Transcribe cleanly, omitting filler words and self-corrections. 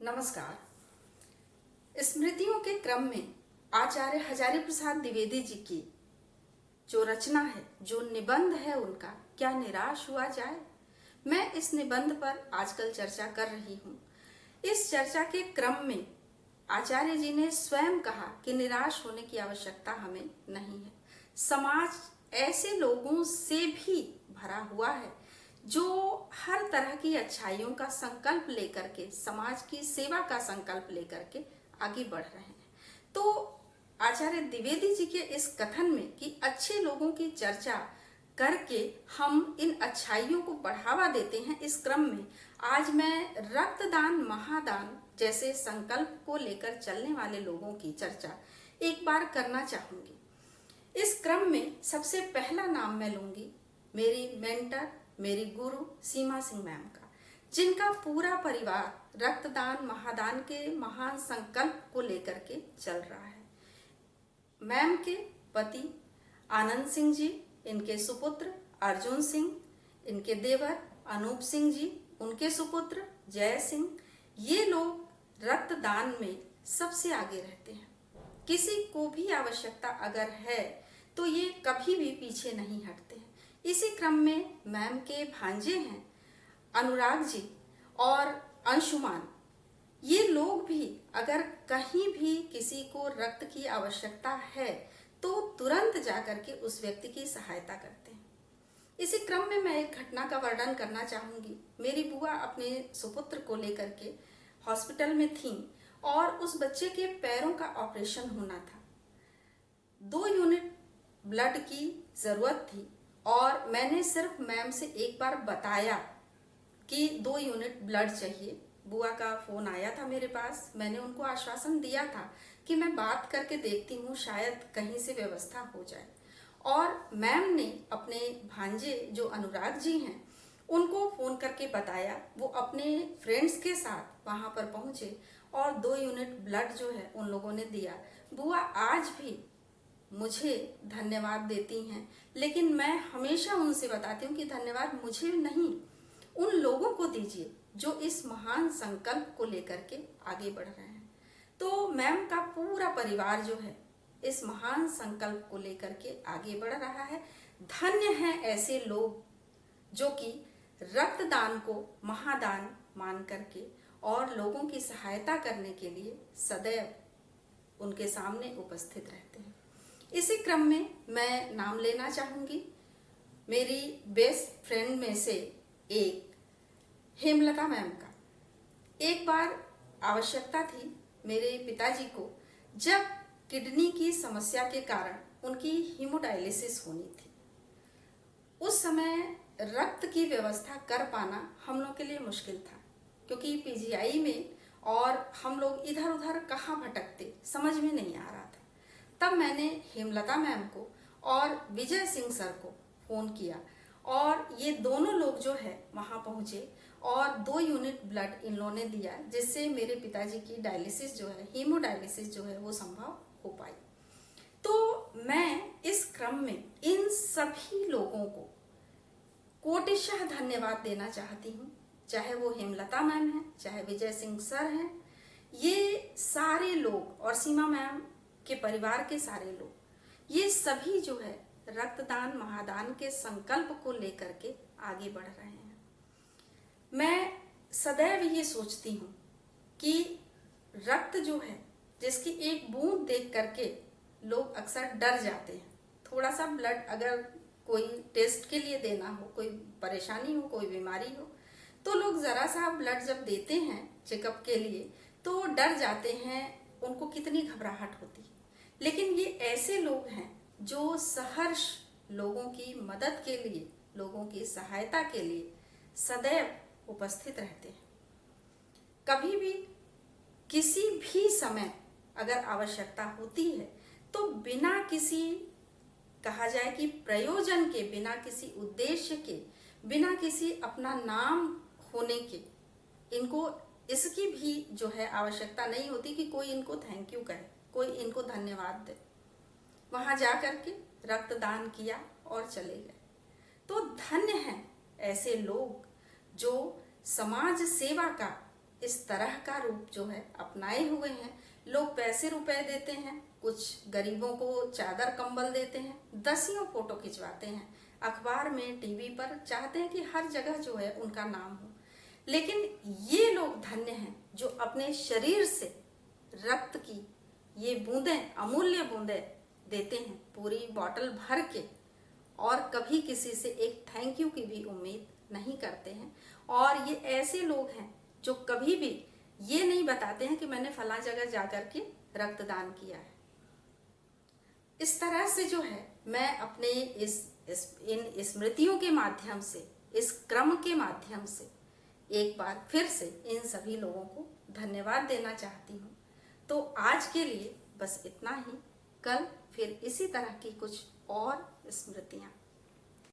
नमस्कार। स्मृतियों के क्रम में आचार्य हजारी प्रसाद द्विवेदी जी की जो रचना है, जो निबंध है उनका, क्या निराश हुआ जाए, मैं इस निबंध पर आजकल चर्चा कर रही हूँ। इस चर्चा के क्रम में आचार्य जी ने स्वयं कहा कि निराश होने की आवश्यकता हमें नहीं है। समाज ऐसे लोगों से भी भरा हुआ है जो हर तरह की अच्छाइयों का संकल्प लेकर के, समाज की सेवा का संकल्प लेकर के आगे बढ़ रहे हैं। तो आचार्य द्विवेदी जी के इस कथन में कि अच्छे लोगों की चर्चा करके हम इन अच्छाइयों को बढ़ावा देते हैं, इस क्रम में आज मैं रक्तदान महादान जैसे संकल्प को लेकर चलने वाले लोगों की चर्चा एक बार करना चाहूंगी। इस क्रम में सबसे पहला नाम मैं लूंगी मेरी मेंटर, मेरी गुरु सीमा सिंह मैम का, जिनका पूरा परिवार रक्तदान महादान के महान संकल्प को लेकर के चल रहा है। मैम के पति आनंद सिंह जी, इनके सुपुत्र अर्जुन सिंह, इनके देवर अनूप सिंह जी, उनके सुपुत्र जय सिंह, ये लोग रक्तदान में सबसे आगे रहते हैं। किसी को भी आवश्यकता अगर है तो ये कभी भी पीछे नहीं हटते हैं। इसी क्रम में मैम के भांजे हैं अनुराग जी और अंशुमान, ये लोग भी अगर कहीं भी किसी को रक्त की आवश्यकता है तो तुरंत जाकर के उस व्यक्ति की सहायता करते हैं। इसी क्रम में मैं एक घटना का वर्णन करना चाहूंगी। मेरी बुआ अपने सुपुत्र को लेकर के हॉस्पिटल में थी और उस बच्चे के पैरों का ऑपरेशन होना था। 2 यूनिट ब्लड की जरूरत थी और मैंने सिर्फ मैम से एक बार बताया कि 2 यूनिट ब्लड चाहिए। बुआ का फोन आया था मेरे पास, मैंने उनको आश्वासन दिया था कि मैं बात करके देखती हूँ, शायद कहीं से व्यवस्था हो जाए। और मैम ने अपने भांजे जो अनुराग जी हैं उनको फोन करके बताया। वो अपने फ्रेंड्स के साथ वहां पर पहुंचे और 2 यूनिट ब्लड जो है उन लोगों ने दिया। बुआ आज भी मुझे धन्यवाद देती हैं, लेकिन मैं हमेशा उनसे बताती हूँ कि धन्यवाद मुझे नहीं, उन लोगों को दीजिए जो इस महान संकल्प को लेकर के आगे बढ़ रहे हैं। तो मैम का पूरा परिवार जो है इस महान संकल्प को लेकर के आगे बढ़ रहा है। धन्य हैं ऐसे लोग जो कि रक्तदान को महादान मान करके और लोगों की सहायता करने के लिए सदैव उनके सामने उपस्थित रहते हैं। इसी क्रम में मैं नाम लेना चाहूंगी मेरी बेस्ट फ्रेंड में से एक हेमलता मैम का। एक बार आवश्यकता थी मेरे पिताजी को, जब किडनी की समस्या के कारण उनकी हीमोडायलिसिस होनी थी। उस समय रक्त की व्यवस्था कर पाना हम लोग के लिए मुश्किल था, क्योंकि पीजीआई में और हम लोग इधर उधर कहाँ भटकते समझ में नहीं आ रहा था। तब मैंने हेमलता मैम को और विजय सिंह सर को फोन किया और ये दोनों लोग जो है वहां पहुंचे और 2 यूनिट ब्लड इन लोगों ने दिया, जिससे मेरे पिताजी की डायलिसिस जो है, हीमोडायलिसिस जो है वो संभव हो पाई। तो मैं इस क्रम में इन सभी लोगों को कोटिशः धन्यवाद देना चाहती हूँ, चाहे वो हेमलता मैम है, चाहे विजय सिंह सर हैं, ये सारे लोग और सीमा मैम के परिवार के सारे लोग, ये सभी जो है रक्तदान महादान के संकल्प को लेकर के आगे बढ़ रहे हैं। मैं सदैव ये सोचती हूँ कि रक्त जो है, जिसकी एक बूंद देख करके लोग अक्सर डर जाते हैं। थोड़ा सा ब्लड अगर कोई टेस्ट के लिए देना हो, कोई परेशानी हो, कोई बीमारी हो, तो लोग जरा सा ब्लड जब देते हैं चेकअप के लिए तो डर जाते हैं, उनको कितनी घबराहट होती है। लेकिन ये ऐसे लोग हैं जो सहर्ष लोगों की मदद के लिए, लोगों की सहायता के लिए सदैव उपस्थित रहते हैं। कभी भी किसी भी समय अगर आवश्यकता होती है तो बिना किसी, कहा जाए कि प्रयोजन के, बिना किसी उद्देश्य के, बिना किसी अपना नाम होने के, इनको इसकी भी जो है आवश्यकता नहीं होती कि कोई इनको थैंक यू कहे, कोई इनको धन्यवाद दे। वहां जाकर के रक्तदान किया और चले गए। तो धन्य हैं ऐसे लोग जो समाज सेवा का इस तरह का रूप जो है अपनाए हुए हैं। लोग पैसे रुपए देते हैं, कुछ गरीबों को चादर कंबल देते हैं, दसियों फोटो खिंचवाते हैं, अखबार में टीवी पर, चाहते हैं कि हर जगह जो है उनका नाम हो। लेकिन ये लोग धन्य हैं जो अपने शरीर से रक्त की ये बूंदें, अमूल्य बूंदें देते हैं, पूरी बॉटल भर के, और कभी किसी से एक थैंक यू की भी उम्मीद नहीं करते हैं। और ये ऐसे लोग हैं जो कभी भी ये नहीं बताते हैं कि मैंने फला जगह जाकर के रक्तदान किया है। इस तरह से जो है मैं अपने इन स्मृतियों के माध्यम से, इस क्रम के माध्यम से एक बार फिर से इन सभी लोगों को धन्यवाद देना चाहती हूँ। तो आज के लिए बस इतना ही। कल फिर इसी तरह की कुछ और स्मृतियाँ